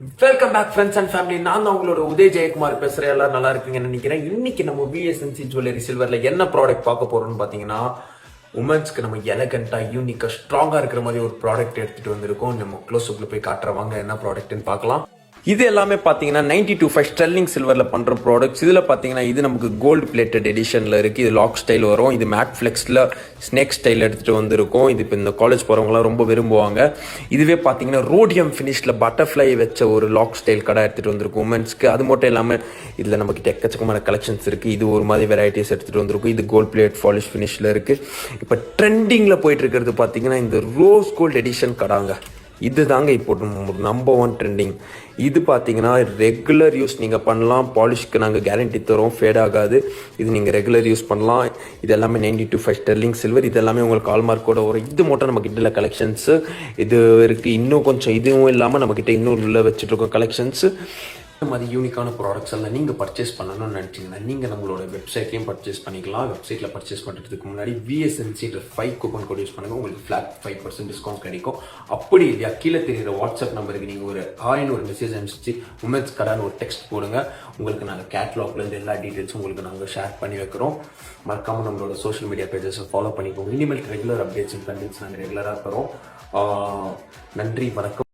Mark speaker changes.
Speaker 1: Welcome back friends and family. நான் தான் உங்களோட உதய் ஜெயக்குமார் பேசுறேன். எல்லாரும் நல்லா இருப்பீங்கன்னு நினைக்கிறேன். இன்னைக்கு நம்ம விஎஸ்என்சி ஜுவல்லரி சில்வர்ல என்ன ப்ராடக்ட் பார்க்க போறோம்னு பாத்தீங்கன்னா, உமன்ஸ்க்கு நம்ம எலகண்டா யூனிக்கா ஸ்ட்ராங்கா இருக்கிற மாதிரி ஒரு ப்ராடக்ட் எடுத்துட்டு வந்திருக்கோம். நம்ம க்ளோஸ் அப்ல போய் காட்டுறவாங்க என்ன ப்ராடக்ட்னு பார்க்கலாம். இது எல்லாமே பார்த்தீங்கன்னா 92.5 ஸ்டெர்லிங் சில்வரில் பண்ணுற ப்ராடக்ட்ஸ். இதில் பார்த்தீங்கன்னா இது நமக்கு கோல்டு பிளேட்டட் எடிஷனில் இருக்குது. இது லாக் ஸ்டைல் வரும். இது மேட் ஃப்ளெக்ஸில் ஸ்னேக் ஸ்டைல் எடுத்துகிட்டு வந்திருக்கும். இது இப்போ இந்த காலேஜ் போகிறவங்களாம் ரொம்ப விரும்புவாங்க. இதுவே பார்த்தீங்கன்னா ரோடியம் ஃபினிஷில் பட்டர்ஃப்ளை வச்ச ஒரு லாக் ஸ்டைல் கடை எடுத்துகிட்டு வந்திருக்கும் உமன்ஸ்க்கு. அது மட்டும் இல்லாமல் இதில் நமக்கு எக்கச்சக்கமான கலெக்ஷன்ஸ் இருக்குது. இது ஒரு மாதிரி வெரைட்டிஸ் எடுத்துகிட்டு வந்திருக்கும். இது கோல்டு பிளேட் பாலிஷ் ஃபினிஷில் இருக்குது. இப்போ ட்ரெண்டிங்கில் போயிட்டு இருக்கிறது பார்த்தீங்கன்னா இந்த ரோஸ் கோல்டு எடிஷன் கடாங்க. இது தாங்க இப்போ நம்பர் 1 ட்ரெண்டிங். இது பார்த்தீங்கன்னா ரெகுலர் யூஸ் நீங்கள் பண்ணலாம். பாலிஷ்க்கு நாங்கள் கேரண்டி தரோம், ஃபேட் ஆகாது. இது நீங்கள் ரெகுலர் யூஸ் பண்ணலாம். இது எல்லாமே 92.5 ஸ்டெர்லிங் சில்வர். இது எல்லாமே உங்களுக்கு ஹால்மார்க்கோட வரும். இது மட்டும் நம்ம கிட்ட கலெக்ஷன்ஸு இது இருக்குது. இன்னும் கொஞ்சம் இதுவும் இல்லாமல் நம்மக்கிட்ட இன்னும் உள்ள வச்சுட்ருக்கோம் கலெக்ஷன்ஸு. இந்த மாதிரி யூனிக்கான ப்ராடக்ட்ஸ் எல்லாம் நீங்கள் பர்ச்சேஸ் பண்ணணும்னு நினச்சிங்கன்னா நீங்கள் நம்மளோட வெப்சைட்லேயும் பர்ச்சேஸ் பண்ணிக்கலாம். வெப்சைட்டில் பர்ச்சேஸ் பண்ணுறதுக்கு முன்னாடி விஎஸ்என்சின்ற 5 கூப்பன் கோட் யூஸ் பண்ணுங்கள். உங்களுக்கு ஃப்ளாட் 5% டிஸ்கவுண்ட் கிடைக்கும். அப்படி இல்லையா கீழே தெரியுற வாட்ஸ்அப் நம்பருக்கு நீங்கள் ஒரு ஹாய்னு ஒரு மெசேஜ் அனுப்பிச்சு உமன்ஸ் கடான்னு ஒரு டெக்ஸ்ட் போடுங்க. உங்களுக்கு நாங்கள் கேட்லாக்லேருந்து எல்லா டீட்டெயில்ஸும் உங்களுக்கு நாங்கள் ஷேர் பண்ணி வைக்கிறோம். மறக்காமல் நம்மளோட சோஷியல் மீடியா பேஜஸை ஃபாலோ பண்ணிக்கோங்க. இனிமேல் ரெகுலர் அப்டேட்ஸ் அண்ட் கண்டென்ட்ஸ் நாங்கள் ரெகுலராக தரோம். நன்றி, வணக்கம்.